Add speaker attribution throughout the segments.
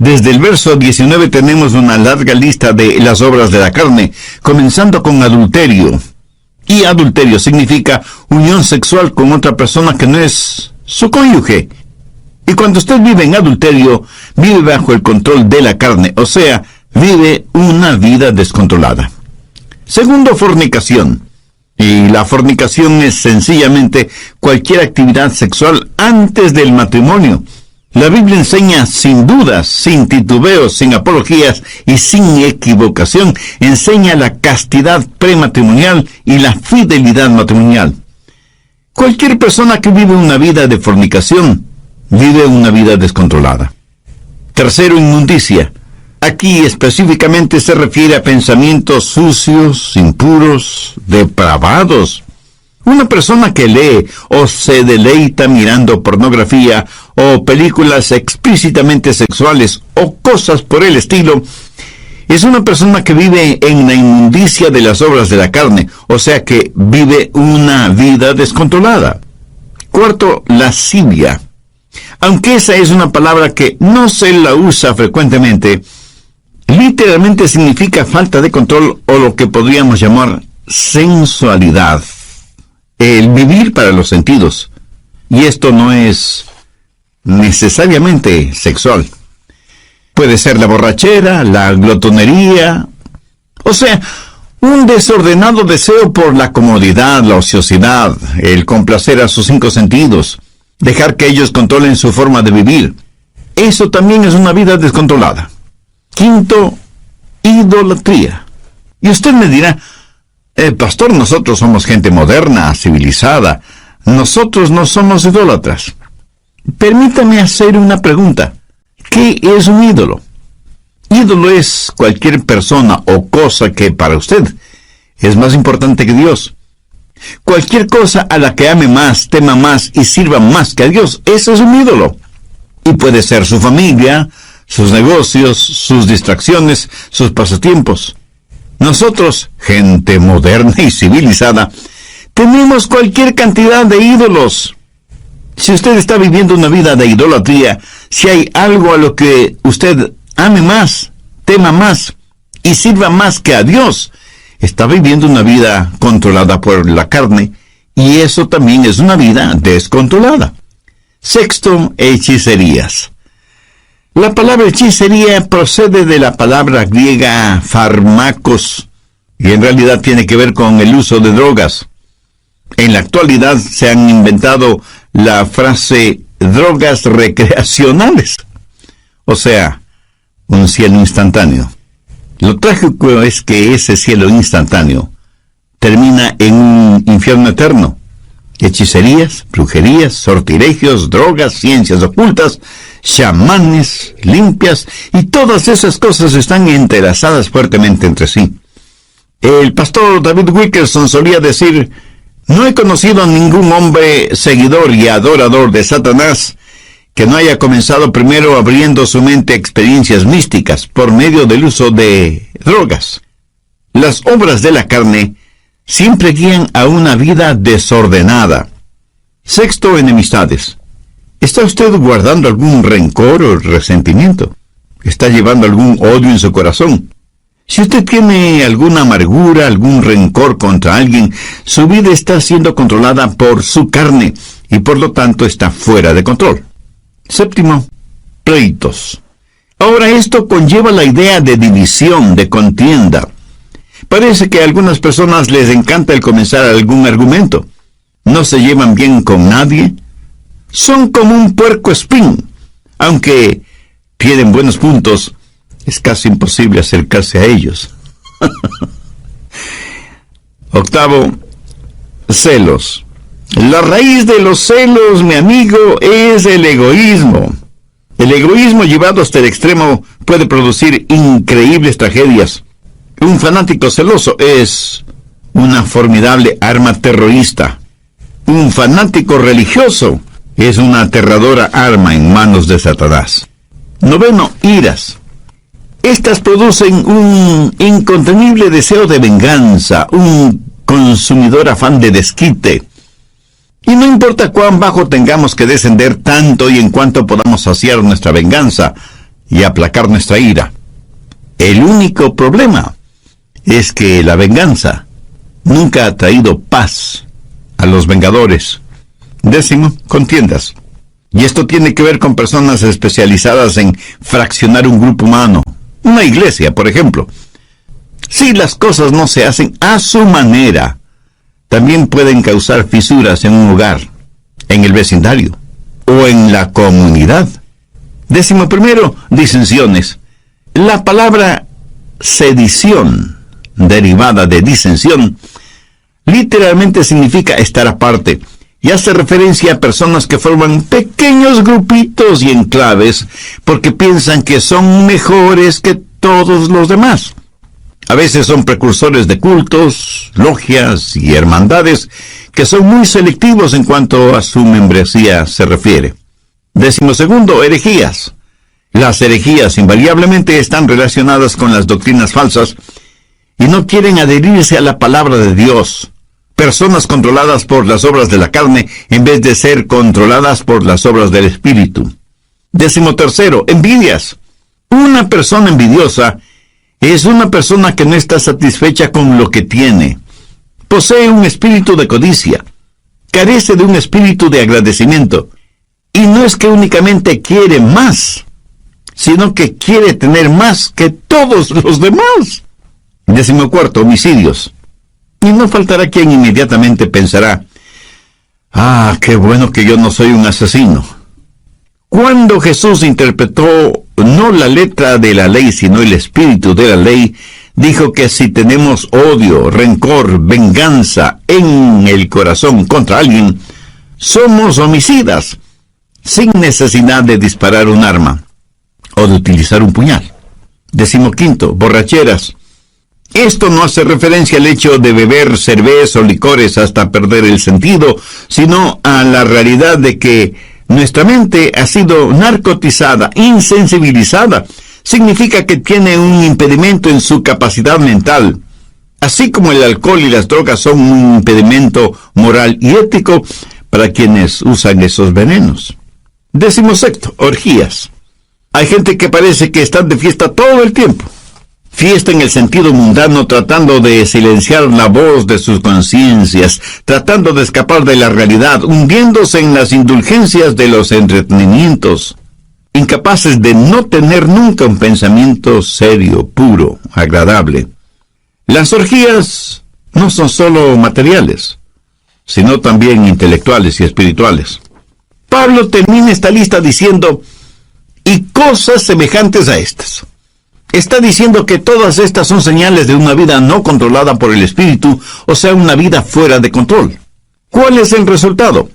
Speaker 1: Desde el verso 19 tenemos una larga lista de las obras de la carne, comenzando con adulterio. Y adulterio significa unión sexual con otra persona que no es su cónyuge. Y cuando usted vive en adulterio, vive bajo el control de la carne, o sea, vive una vida descontrolada. Segundo, fornicación. Y la fornicación es sencillamente cualquier actividad sexual antes del matrimonio. La Biblia enseña sin dudas, sin titubeos, sin apologías y sin equivocación, enseña la castidad prematrimonial y la fidelidad matrimonial. Cualquier persona que vive una vida de fornicación, vive una vida descontrolada. Tercero, inmundicia. Aquí específicamente se refiere a pensamientos sucios, impuros, depravados. Una persona que lee o se deleita mirando pornografía o películas explícitamente sexuales o cosas por el estilo, es una persona que vive en la inmundicia de las obras de la carne, o sea que vive una vida descontrolada. Cuarto, lascivia. Aunque esa es una palabra que no se la usa frecuentemente, literalmente significa falta de control o lo que podríamos llamar sensualidad. El vivir para los sentidos. Y esto no es necesariamente sexual. Puede ser la borrachera, la glotonería, o sea, un desordenado deseo por la comodidad, la ociosidad, el complacer a sus 5 sentidos, dejar que ellos controlen su forma de vivir. Eso también es una vida descontrolada. Quinto, idolatría. Y usted me dirá, pastor, nosotros somos gente moderna, civilizada. Nosotros no somos idólatras. Permítame hacer una pregunta. ¿Qué es un ídolo? Ídolo es cualquier persona o cosa que para usted es más importante que Dios. Cualquier cosa a la que ame más, tema más y sirva más que a Dios, eso es un ídolo. Y puede ser su familia, sus negocios, sus distracciones, sus pasatiempos. Nosotros, gente moderna y civilizada, tenemos cualquier cantidad de ídolos. Si usted está viviendo una vida de idolatría, si hay algo a lo que usted ame más, tema más y sirva más que a Dios, está viviendo una vida controlada por la carne, y eso también es una vida descontrolada. Sexto, hechicerías. La palabra hechicería procede de la palabra griega fármacos, y en realidad tiene que ver con el uso de drogas. En la actualidad se han inventado la frase drogas recreacionales, o sea, un cielo instantáneo. Lo trágico es que ese cielo instantáneo termina en un infierno eterno. Hechicerías, brujerías, sortilegios, drogas, ciencias ocultas, chamanes, limpias, y todas esas cosas están entrelazadas fuertemente entre sí. El pastor David Wilkerson solía decir: no he conocido a ningún hombre seguidor y adorador de Satanás que no haya comenzado primero abriendo su mente a experiencias místicas por medio del uso de drogas. Las obras de la carne siempre guían a una vida desordenada. Sexto, enemistades. ¿Está usted guardando algún rencor o resentimiento? ¿Está llevando algún odio en su corazón? Si usted tiene alguna amargura, algún rencor contra alguien, su vida está siendo controlada por su carne y por lo tanto está fuera de control. Séptimo, pleitos. Ahora esto conlleva la idea de división, de contienda. Parece que a algunas personas les encanta el comenzar algún argumento. No se llevan bien con nadie. Son como un puercoespín. Aunque tienen buenos puntos, es casi imposible acercarse a ellos. Octavo, celos. La raíz de los celos, mi amigo, es el egoísmo. El egoísmo llevado hasta el extremo puede producir increíbles tragedias. Un fanático celoso es una formidable arma terrorista. Un fanático religioso es una aterradora arma en manos de Satanás. Noveno, iras. Estas producen un incontenible deseo de venganza, un consumidor afán de desquite. Y no importa cuán bajo tengamos que descender tanto y en cuanto podamos saciar nuestra venganza, y aplacar nuestra ira. El único problema es que la venganza nunca ha traído paz a los vengadores. 10, contiendas. Y esto tiene que ver con personas especializadas en fraccionar un grupo humano. Una iglesia, por ejemplo. Si las cosas no se hacen a su manera, también pueden causar fisuras en un hogar, en el vecindario o en la comunidad. 11, disensiones. La palabra sedición, derivada de disensión, literalmente significa estar aparte y hace referencia a personas que forman pequeños grupitos y enclaves porque piensan que son mejores que todos los demás. A veces son precursores de cultos, logias y hermandades que son muy selectivos en cuanto a su membresía se refiere. 12, herejías. Las herejías invariablemente están relacionadas con las doctrinas falsas y no quieren adherirse a la palabra de Dios. Personas controladas por las obras de la carne en vez de ser controladas por las obras del Espíritu. 13, envidias. Una persona envidiosa es una persona que no está satisfecha con lo que tiene. Posee un espíritu de codicia. Carece de un espíritu de agradecimiento. Y no es que únicamente quiere más, sino que quiere tener más que todos los demás. 14, homicidios. Y no faltará quien inmediatamente pensará, qué bueno que yo no soy un asesino. Cuando Jesús interpretó no la letra de la ley, sino el espíritu de la ley, dijo que si tenemos odio, rencor, venganza en el corazón contra alguien, somos homicidas, sin necesidad de disparar un arma o de utilizar un puñal. 15, borracheras. Esto no hace referencia al hecho de beber cerveza o licores hasta perder el sentido, sino a la realidad de que nuestra mente ha sido narcotizada, insensibilizada. Significa que tiene un impedimento en su capacidad mental. Así como el alcohol y las drogas son un impedimento moral y ético para quienes usan esos venenos. 16, orgías. Hay gente que parece que están de fiesta todo el tiempo. Fiesta en el sentido mundano, tratando de silenciar la voz de sus conciencias, tratando de escapar de la realidad, hundiéndose en las indulgencias de los entretenimientos, incapaces de no tener nunca un pensamiento serio, puro, agradable. Las orgías no son solo materiales, sino también intelectuales y espirituales. Pablo termina esta lista diciendo, y cosas semejantes a estas. Está diciendo que todas estas son señales de una vida no controlada por el Espíritu, o sea, una vida fuera de control. ¿Cuál es el resultado?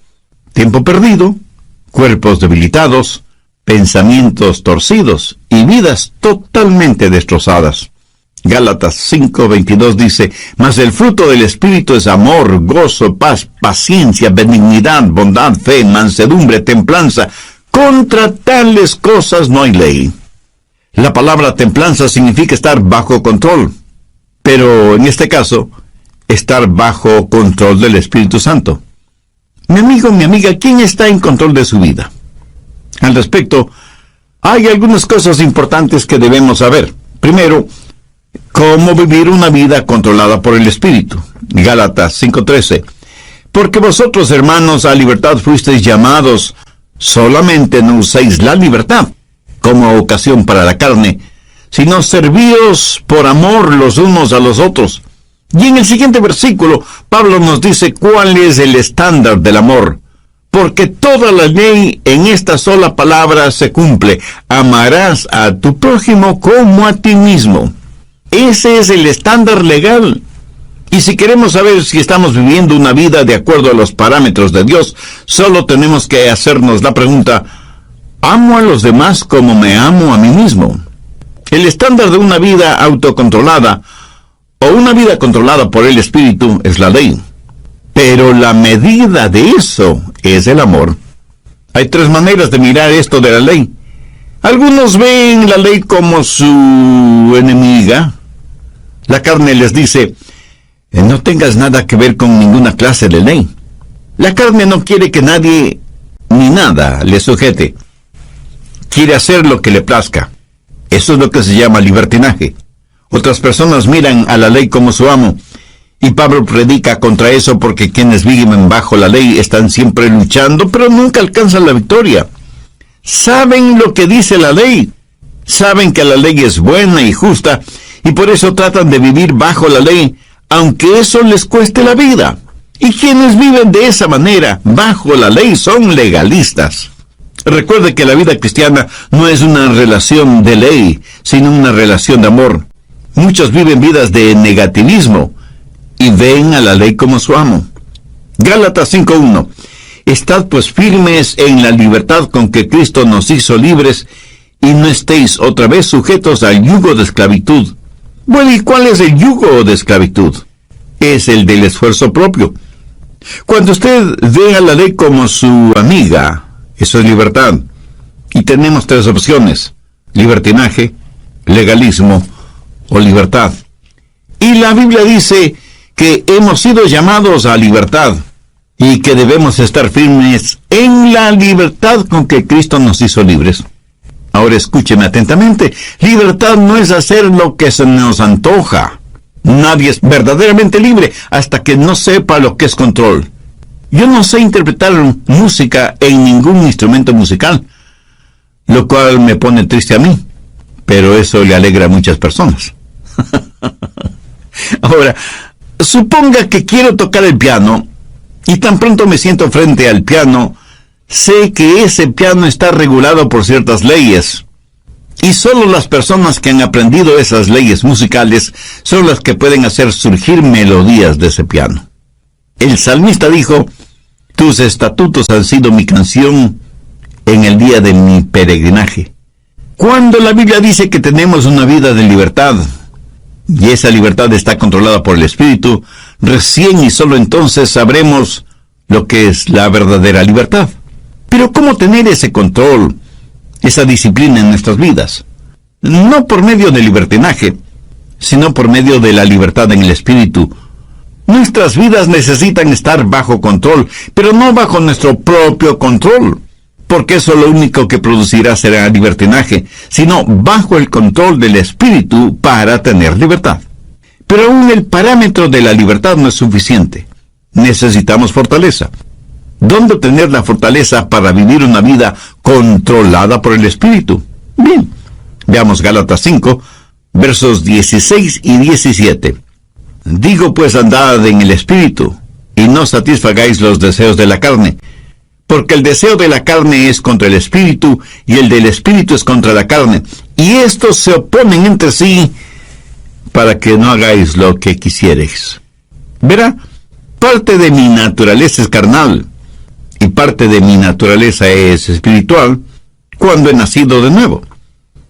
Speaker 1: Tiempo perdido, cuerpos debilitados, pensamientos torcidos y vidas totalmente destrozadas. Gálatas 5:22 dice, mas el fruto del Espíritu es amor, gozo, paz, paciencia, benignidad, bondad, fe, mansedumbre, templanza. Contra tales cosas no hay ley. La palabra templanza significa estar bajo control, pero en este caso, estar bajo control del Espíritu Santo. Mi amigo, mi amiga, ¿quién está en control de su vida? Al respecto, hay algunas cosas importantes que debemos saber. Primero, cómo vivir una vida controlada por el Espíritu. Gálatas 5:13. Porque vosotros, hermanos, a libertad fuisteis llamados, solamente no uséis la libertad como ocasión para la carne, sino servíos por amor los unos a los otros. Y en el siguiente versículo, Pablo nos dice cuál es el estándar del amor. Porque toda la ley en esta sola palabra se cumple. Amarás a tu prójimo como a ti mismo. Ese es el estándar legal. Y si queremos saber si estamos viviendo una vida de acuerdo a los parámetros de Dios, solo tenemos que hacernos la pregunta, ¿amo a los demás como me amo a mí mismo? El estándar de una vida autocontrolada o una vida controlada por el Espíritu es la ley. Pero la medida de eso es el amor. Hay 3 maneras de mirar esto de la ley. Algunos ven la ley como su enemiga. La carne les dice, no tengas nada que ver con ninguna clase de ley. La carne no quiere que nadie ni nada le sujete. Quiere hacer lo que le plazca. Eso es lo que se llama libertinaje. Otras personas miran a la ley como su amo, y Pablo predica contra eso porque quienes viven bajo la ley están siempre luchando, pero nunca alcanzan la victoria. Saben lo que dice la ley, saben que la ley es buena y justa, y por eso tratan de vivir bajo la ley, aunque eso les cueste la vida. Y quienes viven de esa manera, bajo la ley, son legalistas. Recuerde que la vida cristiana no es una relación de ley, sino una relación de amor. Muchos viven vidas de negativismo y ven a la ley como su amo. Gálatas 5:1. Estad pues firmes en la libertad con que Cristo nos hizo libres, y no estéis otra vez sujetos al yugo de esclavitud. Bueno, ¿y cuál es el yugo de esclavitud? Es el del esfuerzo propio. Cuando usted ve a la ley como su amiga, eso es libertad. Y tenemos tres opciones: libertinaje, legalismo o libertad. Y la Biblia dice que hemos sido llamados a libertad y que debemos estar firmes en la libertad con que Cristo nos hizo libres. Ahora escúcheme atentamente. Libertad no es hacer lo que se nos antoja. Nadie es verdaderamente libre hasta que no sepa lo que es control. Yo no sé interpretar música en ningún instrumento musical, lo cual me pone triste a mí, pero eso le alegra a muchas personas. Ahora, suponga que quiero tocar el piano, y tan pronto me siento frente al piano, sé que ese piano está regulado por ciertas leyes, y solo las personas que han aprendido esas leyes musicales son las que pueden hacer surgir melodías de ese piano. El salmista dijo: tus estatutos han sido mi canción en el día de mi peregrinaje. Cuando la Biblia dice que tenemos una vida de libertad, y esa libertad está controlada por el Espíritu, recién y solo entonces sabremos lo que es la verdadera libertad. Pero ¿cómo tener ese control, esa disciplina en nuestras vidas? No por medio del libertinaje, sino por medio de la libertad en el Espíritu. Nuestras vidas necesitan estar bajo control, pero no bajo nuestro propio control, porque eso lo único que producirá será libertinaje, sino bajo el control del Espíritu para tener libertad. Pero aún el parámetro de la libertad no es suficiente. Necesitamos fortaleza. ¿Dónde obtener la fortaleza para vivir una vida controlada por el Espíritu? Bien, veamos Gálatas 5, versos 16 y 17. Digo pues, andad en el Espíritu, y no satisfagáis los deseos de la carne, porque el deseo de la carne es contra el Espíritu, y el del Espíritu es contra la carne, y estos se oponen entre sí, para que no hagáis lo que quisiereis. Verá, parte de mi naturaleza es carnal, y parte de mi naturaleza es espiritual, cuando he nacido de nuevo.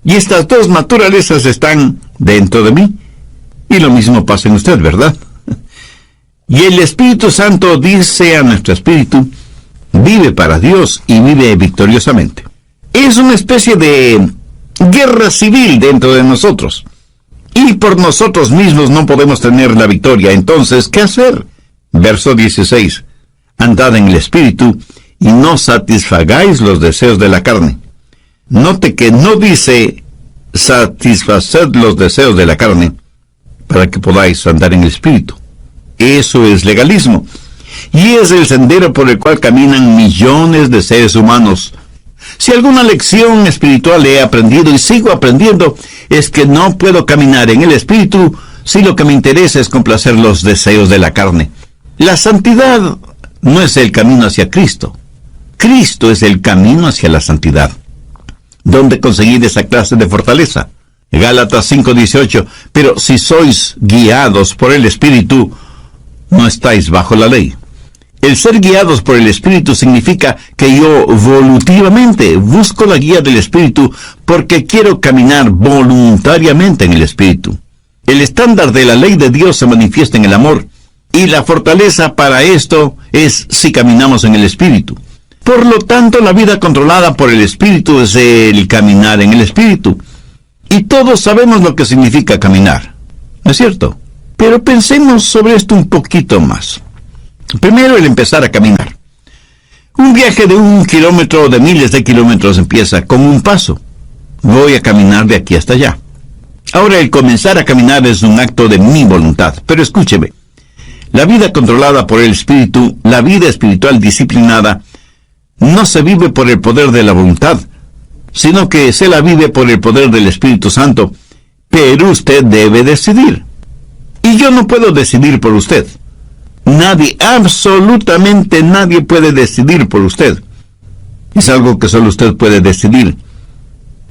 Speaker 1: Y estas dos naturalezas están dentro de mí. Y lo mismo pasa en usted, ¿verdad? Y el Espíritu Santo dice a nuestro espíritu: vive para Dios y vive victoriosamente. Es una especie de guerra civil dentro de nosotros. Y por nosotros mismos no podemos tener la victoria. Entonces, ¿qué hacer? Verso 16. Andad en el Espíritu y no satisfagáis los deseos de la carne. Note que no dice satisfaced los deseos de la carne, para que podáis andar en el Espíritu. Eso es legalismo. Y es el sendero por el cual caminan millones de seres humanos. Si alguna lección espiritual he aprendido y sigo aprendiendo, es que no puedo caminar en el Espíritu si lo que me interesa es complacer los deseos de la carne. La santidad no es el camino hacia Cristo. Cristo es el camino hacia la santidad. ¿Dónde conseguir esa clase de fortaleza? Gálatas 5:18. Pero si sois guiados por el Espíritu, no estáis bajo la ley. El ser guiados por el Espíritu significa que yo voluntariamente busco la guía del Espíritu porque quiero caminar voluntariamente en el Espíritu. El estándar de la ley de Dios se manifiesta en el amor, y la fortaleza para esto es si caminamos en el Espíritu. Por lo tanto, la vida controlada por el Espíritu es el caminar en el Espíritu. Y todos sabemos lo que significa caminar, ¿no es cierto? Pero pensemos sobre esto un poquito más. Primero, el empezar a caminar. Un viaje de 1 kilómetro o de miles de kilómetros empieza con un paso. voy a caminar de aquí hasta allá. Ahora, el comenzar a caminar es un acto de mi voluntad. Pero escúcheme, la vida controlada por el Espíritu, la vida espiritual disciplinada, no se vive por el poder de la voluntad, sino que se la vive por el poder del Espíritu Santo. Pero usted debe decidir. Y yo no puedo decidir por usted. Nadie, absolutamente nadie puede decidir por usted. Es algo que solo usted puede decidir.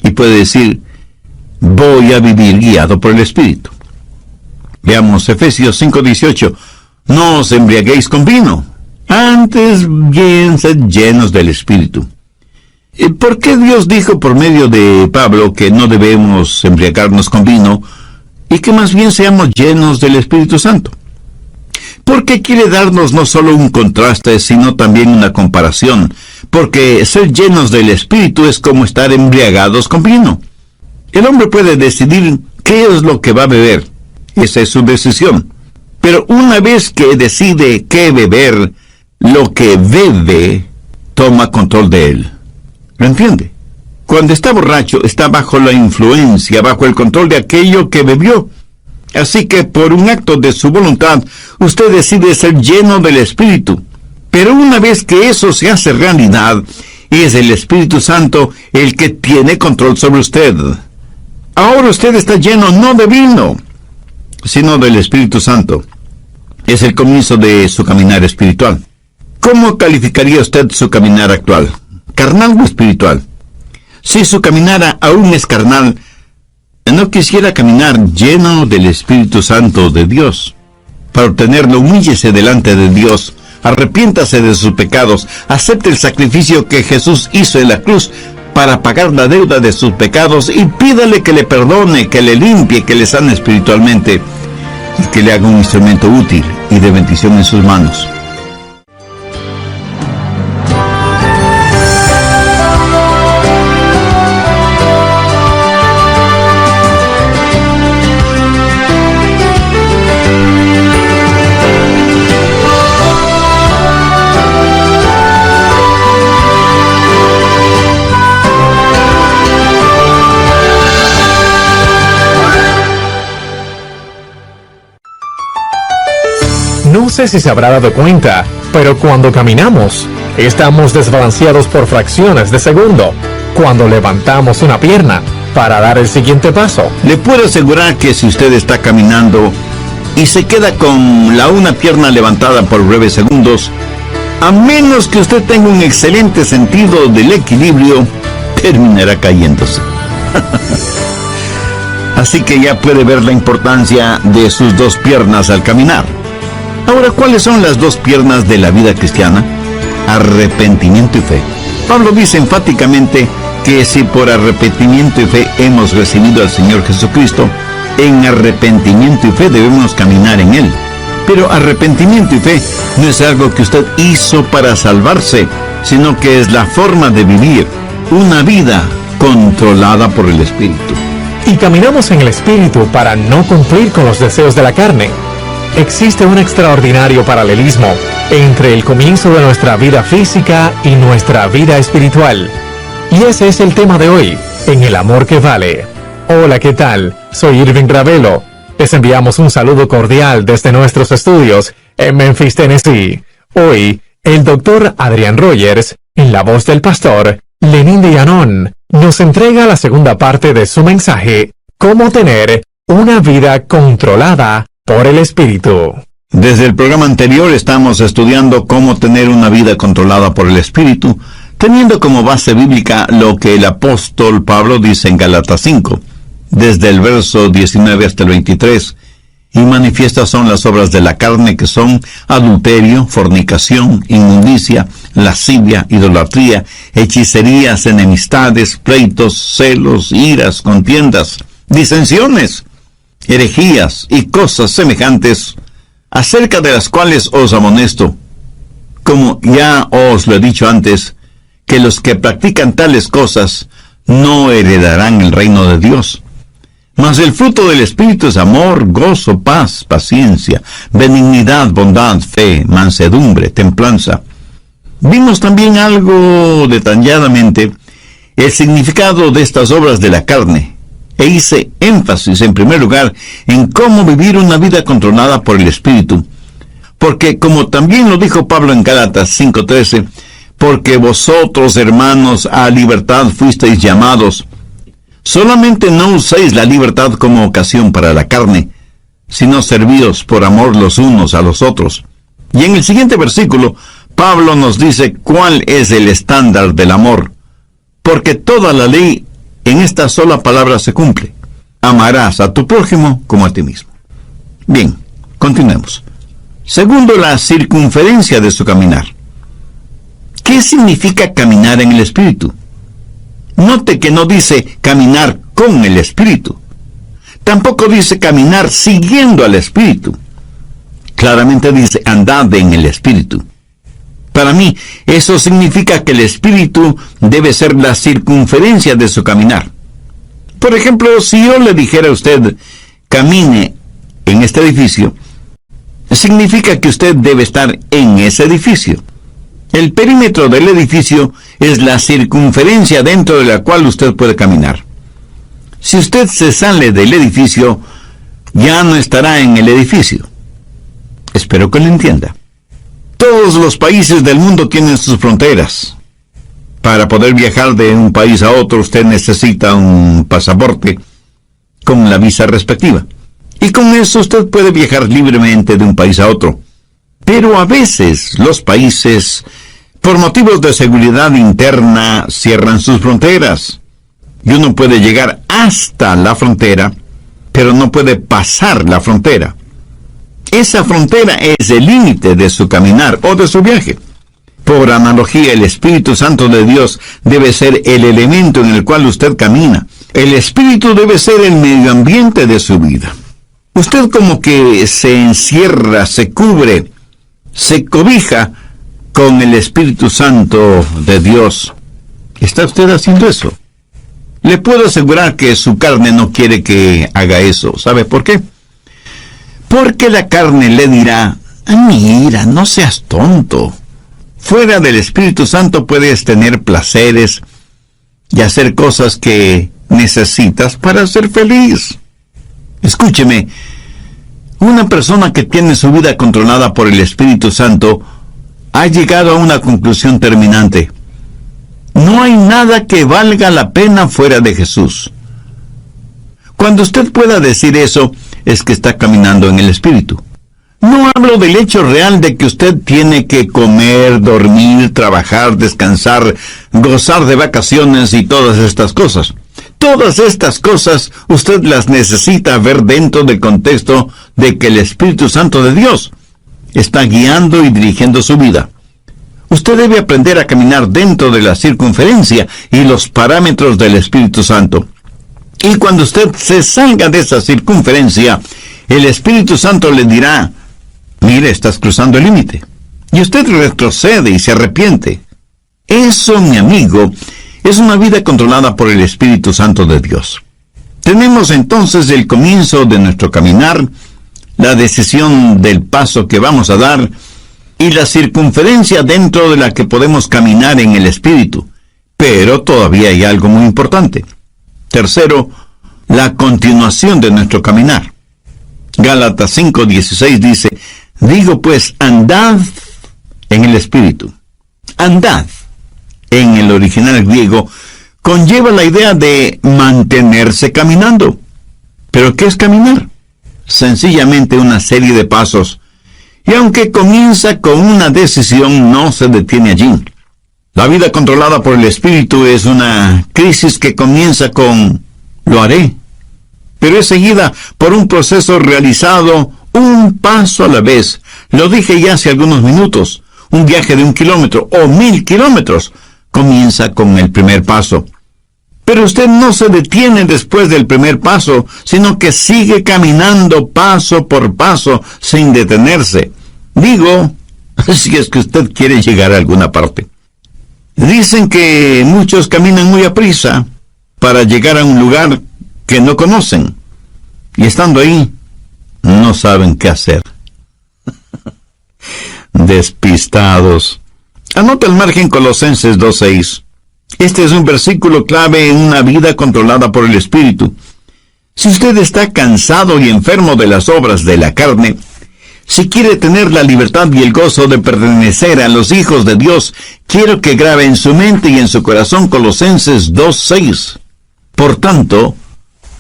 Speaker 1: Y puede decir, voy a vivir guiado por el Espíritu. Veamos Efesios 5:18. No os embriaguéis con vino, antes bien sed llenos del Espíritu. ¿Por qué Dios dijo por medio de Pablo que no debemos embriagarnos con vino y que más bien seamos llenos del Espíritu Santo? Porque quiere darnos no solo un contraste, sino también una comparación, porque ser llenos del Espíritu es como estar embriagados con vino. El hombre puede decidir qué es lo que va a beber, esa es su decisión. Pero una vez que decide qué beber, lo que bebe toma control de él. ¿Lo entiende? Cuando está borracho, está bajo la influencia, bajo el control de aquello que bebió. Así que por un acto de su voluntad, usted decide ser lleno del Espíritu. Pero una vez que eso se hace realidad, es el Espíritu Santo el que tiene control sobre usted. Ahora usted está lleno no de vino, sino del Espíritu Santo. Es el comienzo de su caminar espiritual. ¿Cómo calificaría usted su caminar actual? ¿Carnal o espiritual? Si su caminar aún es carnal, no quisiera caminar lleno del Espíritu Santo de Dios. Para obtenerlo, humíllese delante de Dios, arrepiéntase de sus pecados, acepte el sacrificio que Jesús hizo en la cruz para pagar la deuda de sus pecados y pídale que le perdone, que le limpie, que le sane espiritualmente y que le haga un instrumento útil y de bendición en sus manos.
Speaker 2: No sé si se habrá dado cuenta, pero cuando caminamos, estamos desbalanceados por fracciones de segundo. Cuando levantamos una pierna para dar el siguiente paso.
Speaker 1: Le puedo asegurar que si usted está caminando y se queda con la una pierna levantada por breves segundos, a menos que usted tenga un excelente sentido del equilibrio, terminará cayéndose. Así que ya puede ver la importancia de sus dos piernas al caminar. Ahora, ¿cuáles son las dos piernas de la vida cristiana? Arrepentimiento y fe. Pablo dice enfáticamente que si por arrepentimiento y fe hemos recibido al Señor Jesucristo, en arrepentimiento y fe debemos caminar en Él. Pero arrepentimiento y fe no es algo que usted hizo para salvarse, sino que es la forma de vivir una vida controlada por el Espíritu.
Speaker 2: Y caminamos en el Espíritu para no cumplir con los deseos de la carne. Existe un extraordinario paralelismo entre el comienzo de nuestra vida física y nuestra vida espiritual. Y ese es el tema de hoy, en El Amor que Vale. Hola, ¿qué tal? Soy Irving Ravelo. Les enviamos un saludo cordial desde nuestros estudios en Memphis, Tennessee. Hoy, el Dr. Adrian Rogers, en la voz del pastor Lenín de Llanón, nos entrega la segunda parte de su mensaje, Cómo tener una vida controlada por el Espíritu.
Speaker 1: Desde el programa anterior estamos estudiando cómo tener una vida controlada por el Espíritu, teniendo como base bíblica lo que el apóstol Pablo dice en Gálatas 5, desde el verso 19 hasta el 23, y manifiestas son las obras de la carne, que son adulterio, fornicación, inmundicia, lascivia, idolatría, hechicerías, enemistades, pleitos, celos, iras, contiendas, disensiones, herejías y cosas semejantes, acerca de las cuales os amonesto, como ya os lo he dicho antes, que los que practican tales cosas no heredarán el reino de Dios. Mas el fruto del Espíritu es amor, gozo, paz, paciencia, benignidad, bondad, fe, mansedumbre, templanza. Vimos también algo detalladamente el significado de estas obras de la carne e hice énfasis en primer lugar en cómo vivir una vida controlada por el Espíritu. Porque, como también lo dijo Pablo en Gálatas 5:13, porque vosotros, hermanos, a libertad fuisteis llamados. Solamente no uséis la libertad como ocasión para la carne, sino servíos por amor los unos a los otros. Y en el siguiente versículo, Pablo nos dice cuál es el estándar del amor. Porque toda la ley en esta sola palabra se cumple. Amarás a tu prójimo como a ti mismo. Bien, continuemos. Segundo, la circunferencia de su caminar. ¿Qué significa caminar en el Espíritu? Note que no dice caminar con el Espíritu. Tampoco dice caminar siguiendo al Espíritu. Claramente dice andad en el Espíritu. Para mí, eso significa que el Espíritu debe ser la circunferencia de su caminar. Por ejemplo, si yo le dijera a usted, camine en este edificio, significa que usted debe estar en ese edificio. El perímetro del edificio es la circunferencia dentro de la cual usted puede caminar. Si usted se sale del edificio, ya no estará en el edificio. Espero que lo entienda. Todos los países del mundo tienen sus fronteras. Para poder viajar de un país a otro, usted necesita un pasaporte con la visa respectiva. Y con eso usted puede viajar libremente de un país a otro. Pero a veces los países, por motivos de seguridad interna, cierran sus fronteras. Y uno puede llegar hasta la frontera, pero no puede pasar la frontera. Esa frontera es el límite de su caminar o de su viaje. Por analogía, el Espíritu Santo de Dios debe ser el elemento en el cual usted camina. El Espíritu debe ser el medio ambiente de su vida. Usted como que se encierra, se cubre, se cobija con el Espíritu Santo de Dios. ¿Está usted haciendo eso? Le puedo asegurar que su carne no quiere que haga eso. ¿Sabe por qué? Porque la carne le dirá, mira, no seas tonto. Fuera del Espíritu Santo puedes tener placeres y hacer cosas que necesitas para ser feliz. Escúcheme, una persona que tiene su vida controlada por el Espíritu Santo ha llegado a una conclusión terminante. No hay nada que valga la pena fuera de Jesús. Cuando usted pueda decir eso, es que está caminando en el Espíritu. No hablo del hecho real de que usted tiene que comer, dormir, trabajar, descansar, gozar de vacaciones y todas estas cosas. Todas estas cosas usted las necesita ver dentro del contexto de que el Espíritu Santo de Dios está guiando y dirigiendo su vida. Usted debe aprender a caminar dentro de la circunferencia y los parámetros del Espíritu Santo. Y cuando usted se salga de esa circunferencia, el Espíritu Santo le dirá, mire, estás cruzando el límite. Y usted retrocede y se arrepiente. Eso, mi amigo, es una vida controlada por el Espíritu Santo de Dios. Tenemos entonces el comienzo de nuestro caminar, la decisión del paso que vamos a dar, y la circunferencia dentro de la que podemos caminar en el Espíritu. Pero todavía hay algo muy importante. Tercero, la continuación de nuestro caminar. Gálatas 5:16 dice, digo pues, andad en el Espíritu. Andad, en el original griego, conlleva la idea de mantenerse caminando. ¿Pero qué es caminar? Sencillamente una serie de pasos. Y aunque comienza con una decisión, no se detiene allí. La vida controlada por el Espíritu es una crisis que comienza con lo haré, pero es seguida por un proceso realizado un paso a la vez. Lo dije ya hace algunos minutos. Un viaje de 1 kilómetro o 1000 kilómetros comienza con el primer paso. Pero usted no se detiene después del primer paso, sino que sigue caminando paso por paso sin detenerse. Digo, si es que usted quiere llegar a alguna parte. Dicen que muchos caminan muy aprisa para llegar a un lugar que no conocen. Y estando ahí, no saben qué hacer. Despistados. Anota al margen Colosenses 2:6. Este es un versículo clave en una vida controlada por el Espíritu. Si usted está cansado y enfermo de las obras de la carne, si quiere tener la libertad y el gozo de pertenecer a los hijos de Dios, quiero que grabe en su mente y en su corazón Colosenses 2:6. Por tanto,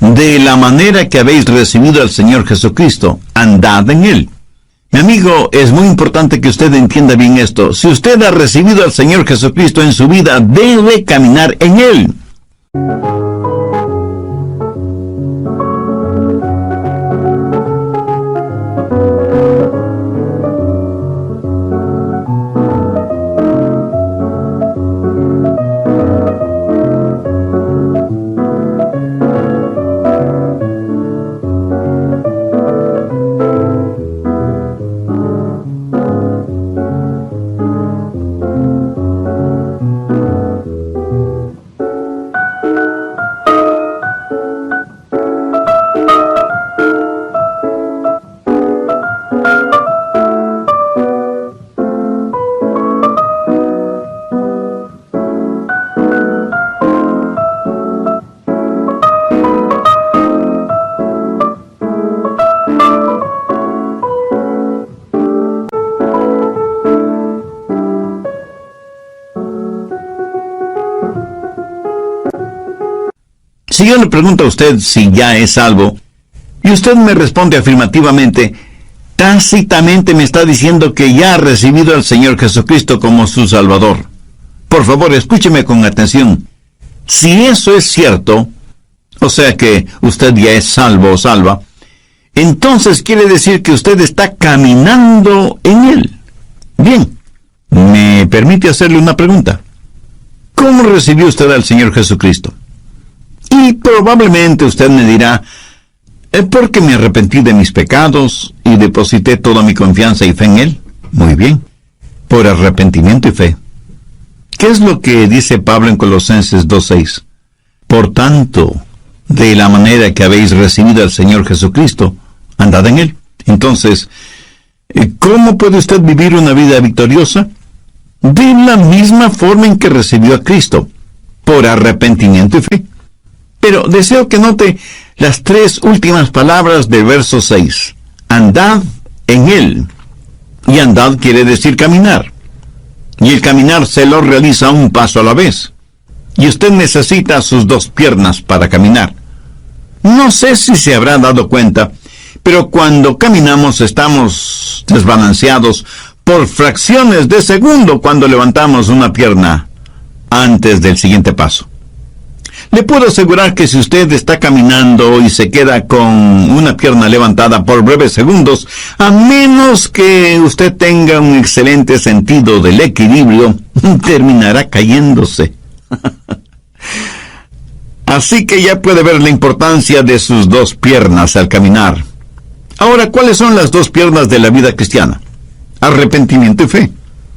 Speaker 1: de la manera que habéis recibido al Señor Jesucristo, andad en Él. Mi amigo, es muy importante que usted entienda bien esto. Si usted ha recibido al Señor Jesucristo en su vida, debe caminar en Él. Si yo le pregunto a usted si ya es salvo, y usted me responde afirmativamente, tácitamente me está diciendo que ya ha recibido al Señor Jesucristo como su Salvador. Por favor, escúcheme con atención. Si eso es cierto, o sea que usted ya es salvo o salva, entonces quiere decir que usted está caminando en Él. Bien, ¿me permite hacerle una pregunta? ¿Cómo recibió usted al Señor Jesucristo? Y probablemente usted me dirá, porque me arrepentí de mis pecados y deposité toda mi confianza y fe en Él. Muy bien, por arrepentimiento y fe. ¿Qué es lo que dice Pablo en Colosenses 2:6? Por tanto, de la manera que habéis recibido al Señor Jesucristo, andad en Él. Entonces, ¿cómo puede usted vivir una vida victoriosa? De la misma forma en que recibió a Cristo, por arrepentimiento y fe. Pero deseo que note las 3 últimas palabras del verso 6. Andad en Él. Y andad quiere decir caminar. Y el caminar se lo realiza un paso a la vez. Y usted necesita sus 2 piernas para caminar. No sé si se habrá dado cuenta, pero cuando caminamos estamos desbalanceados por fracciones de segundo cuando levantamos una pierna antes del siguiente paso. Le puedo asegurar que si usted está caminando y se queda con una pierna levantada por breves segundos, a menos que usted tenga un excelente sentido del equilibrio, terminará cayéndose. Así que ya puede ver la importancia de sus 2 piernas al caminar. Ahora, ¿cuáles son las 2 piernas de la vida cristiana? Arrepentimiento y fe.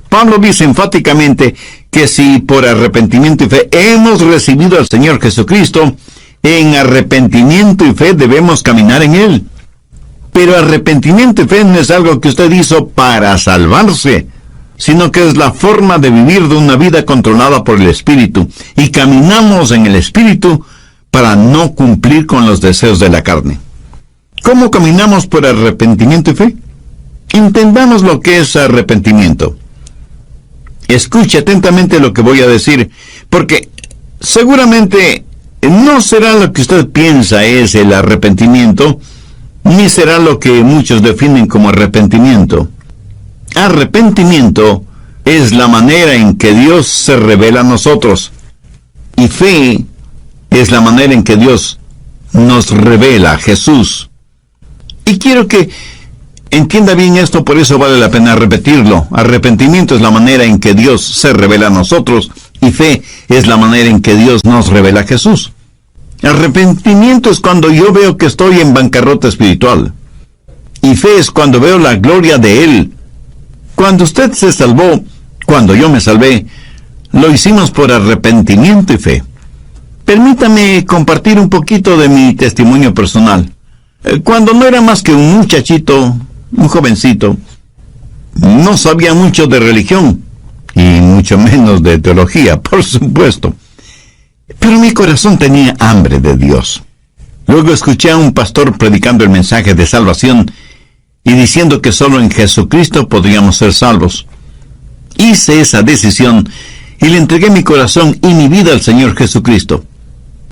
Speaker 1: Pablo dice enfáticamente que si por arrepentimiento y fe hemos recibido al Señor Jesucristo, en arrepentimiento y fe debemos caminar en Él. Pero arrepentimiento y fe no es algo que usted hizo para salvarse, sino que es la forma de vivir de una vida controlada por el Espíritu, y caminamos en el Espíritu para no cumplir con los deseos de la carne. ¿Cómo caminamos por arrepentimiento y fe? Entendamos lo que es arrepentimiento. Escuche atentamente lo que voy a decir, porque seguramente no será lo que usted piensa es el arrepentimiento, ni será lo que muchos definen como arrepentimiento. Arrepentimiento es la manera en que Dios se revela a nosotros, y fe es la manera en que Dios nos revela a Jesús. Y quiero que entienda bien esto, por eso vale la pena repetirlo. Arrepentimiento es la manera en que Dios se revela a nosotros, y fe es la manera en que Dios nos revela a Jesús. Arrepentimiento es cuando yo veo que estoy en bancarrota espiritual, y fe es cuando veo la gloria de Él. Cuando usted se salvó, cuando yo me salvé, lo hicimos por arrepentimiento y fe. Permítame compartir un poquito de mi testimonio personal. Cuando no era más que un muchachito, un jovencito, no sabía mucho de religión, y mucho menos de teología, por supuesto. Pero mi corazón tenía hambre de Dios. Luego escuché a un pastor predicando el mensaje de salvación y diciendo que solo en Jesucristo podríamos ser salvos. Hice esa decisión y le entregué mi corazón y mi vida al Señor Jesucristo.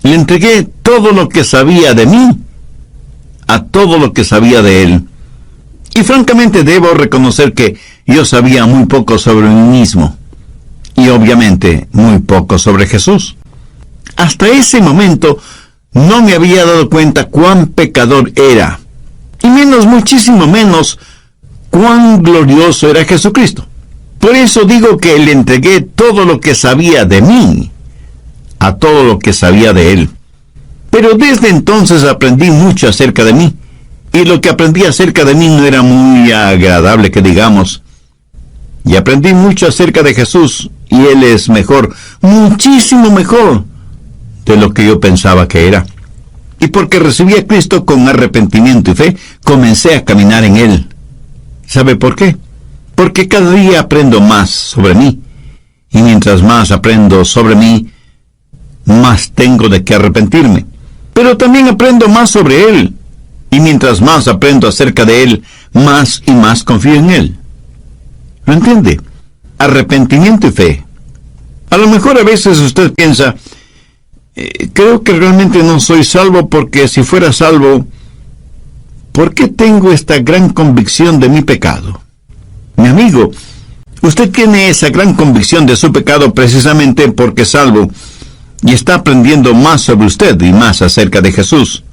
Speaker 1: Le entregué todo lo que sabía de mí, a todo lo que sabía de Él. Y francamente debo reconocer que yo sabía muy poco sobre mí mismo. Y obviamente muy poco sobre Jesús. Hasta ese momento no me había dado cuenta cuán pecador era. Y muchísimo menos, cuán glorioso era Jesucristo. Por eso digo que le entregué todo lo que sabía de mí, a todo lo que sabía de Él. Pero desde entonces aprendí mucho acerca de mí. Y lo que aprendí acerca de mí no era muy agradable, que digamos. Y aprendí mucho acerca de Jesús, y Él es mejor, muchísimo mejor de lo que yo pensaba que era. Y porque recibí a Cristo con arrepentimiento y fe, comencé a caminar en Él. ¿Sabe por qué? Porque cada día aprendo más sobre mí. Y mientras más aprendo sobre mí, más tengo de qué arrepentirme. Pero también aprendo más sobre Él. Y mientras más aprendo acerca de Él, más y más confío en Él. ¿Lo entiende? Arrepentimiento y fe. A lo mejor a veces usted piensa, creo que realmente no soy salvo, porque si fuera salvo, ¿por qué tengo esta gran convicción de mi pecado? Mi amigo, usted tiene esa gran convicción de su pecado precisamente porque es salvo y está aprendiendo más sobre usted y más acerca de Jesús.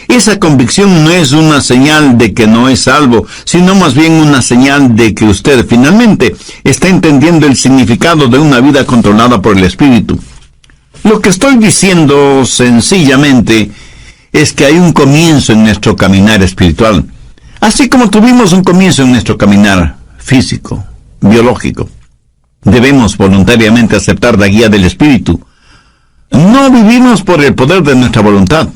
Speaker 1: Esa convicción no es una señal de que no es salvo, sino más bien una señal de que usted finalmente está entendiendo el significado de una vida controlada por el Espíritu. Lo que estoy diciendo sencillamente es que hay un comienzo en nuestro caminar espiritual, así como tuvimos un comienzo en nuestro caminar físico, biológico. Debemos voluntariamente aceptar la guía del Espíritu. No vivimos por el poder de nuestra voluntad,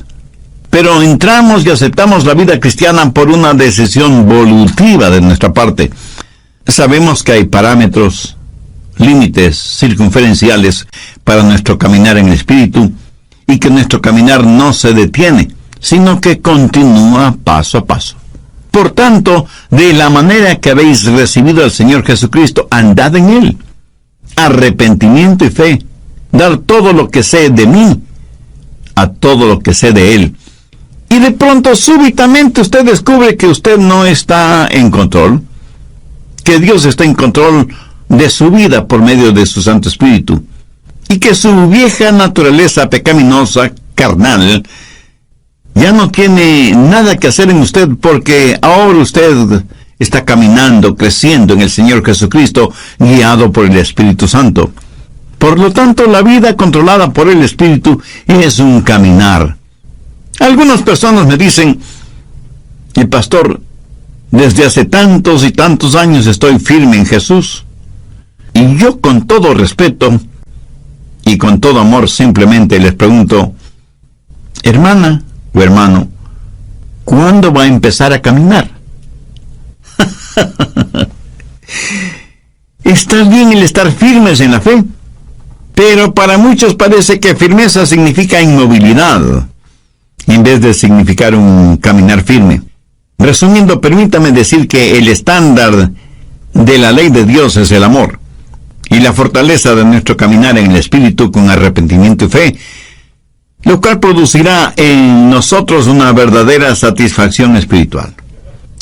Speaker 1: pero entramos y aceptamos la vida cristiana por una decisión volutiva de nuestra parte. Sabemos que hay parámetros, límites circunferenciales para nuestro caminar en el Espíritu, y que nuestro caminar no se detiene, sino que continúa paso a paso. Por tanto, de la manera que habéis recibido al Señor Jesucristo, andad en Él. Arrepentimiento y fe. Dar todo lo que sé de mí, a todo lo que sé de Él. Y de pronto, súbitamente, usted descubre que usted no está en control, que Dios está en control de su vida por medio de su Santo Espíritu, y que su vieja naturaleza pecaminosa, carnal, ya no tiene nada que hacer en usted, porque ahora usted está caminando, creciendo en el Señor Jesucristo, guiado por el Espíritu Santo. Por lo tanto, la vida controlada por el Espíritu es un caminar. Algunas personas me dicen, el pastor, desde hace tantos y tantos años estoy firme en Jesús. Y yo, con todo respeto y con todo amor, simplemente les pregunto, hermana o hermano, ¿cuándo va a empezar a caminar? Está bien el estar firmes en la fe, pero para muchos parece que firmeza significa inmovilidad, en vez de significar un caminar firme. Resumiendo, permítame decir que el estándar de la ley de Dios es el amor, y la fortaleza de nuestro caminar en el Espíritu con arrepentimiento y fe, lo cual producirá en nosotros una verdadera satisfacción espiritual.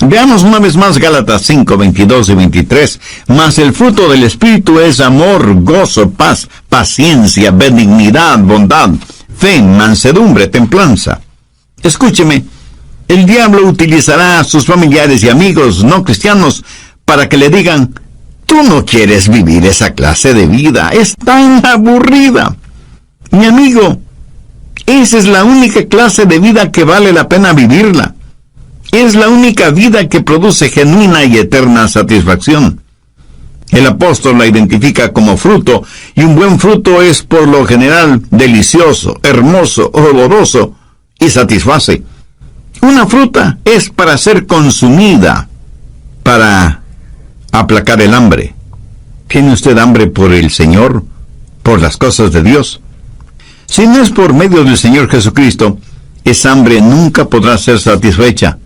Speaker 1: Veamos una vez más Gálatas 5, 22 y 23. Mas el fruto del Espíritu es amor, gozo, paz, paciencia, benignidad, bondad, fe, mansedumbre, templanza. Escúcheme, el diablo utilizará a sus familiares y amigos no cristianos para que le digan, tú no quieres vivir esa clase de vida, es tan aburrida. Mi amigo, esa es la única clase de vida que vale la pena vivirla. Es la única vida que produce genuina y eterna satisfacción. El apóstol la identifica como fruto, y un buen fruto es por lo general delicioso, hermoso, oloroso y satisface. Una fruta es para ser consumida, para aplacar el hambre. ¿Tiene usted hambre por el Señor, por las cosas de Dios? Si no es por medio del Señor Jesucristo, esa hambre nunca podrá ser satisfecha.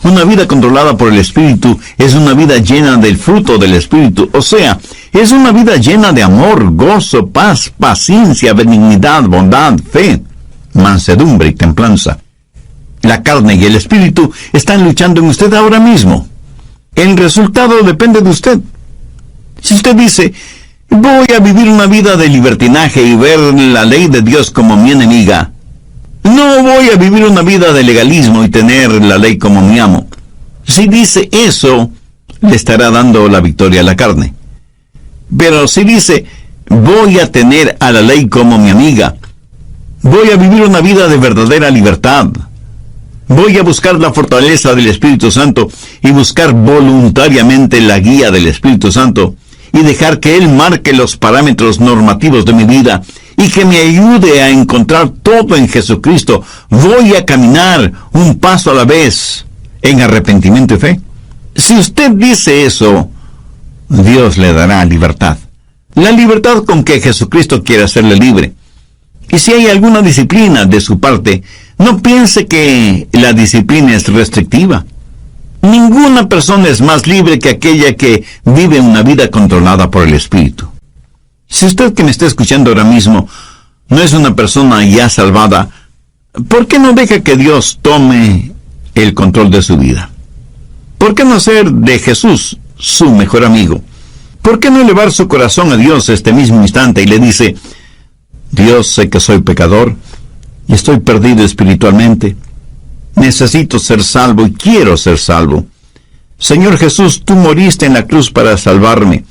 Speaker 1: Una vida controlada por el Espíritu es una vida llena del fruto del Espíritu, o sea, es una vida llena de amor, gozo, paz, paciencia, benignidad, bondad, fe, mansedumbre y templanza. La carne y el Espíritu están luchando en usted ahora mismo. El resultado depende de usted. Si usted dice, voy a vivir una vida de libertinaje y ver la ley de Dios como mi enemiga, no voy a vivir una vida de legalismo y tener la ley como mi amo. Si dice eso, le estará dando la victoria a la carne. Pero si dice, voy a tener a la ley como mi amiga, voy a vivir una vida de verdadera libertad, voy a buscar la fortaleza del Espíritu Santo y buscar voluntariamente la guía del Espíritu Santo y dejar que Él marque los parámetros normativos de mi vida y que me ayude a encontrar todo en Jesucristo, voy a caminar un paso a la vez en arrepentimiento y fe. Si usted dice eso, Dios le dará libertad. La libertad con que Jesucristo quiere hacerle libre. Y si hay alguna disciplina de su parte, no piense que la disciplina es restrictiva. Ninguna persona es más libre que aquella que vive una vida controlada por el Espíritu. Si usted que me está escuchando ahora mismo no es una persona ya salvada, ¿por qué no deja que Dios tome el control de su vida? ¿Por qué no hacer de Jesús su mejor amigo? ¿Por qué no elevar su corazón a Dios este mismo instante y le dice, Dios, sé que soy pecador y estoy perdido espiritualmente. Necesito ser salvo y quiero ser salvo. Señor Jesús, tú moriste en la cruz para salvarme.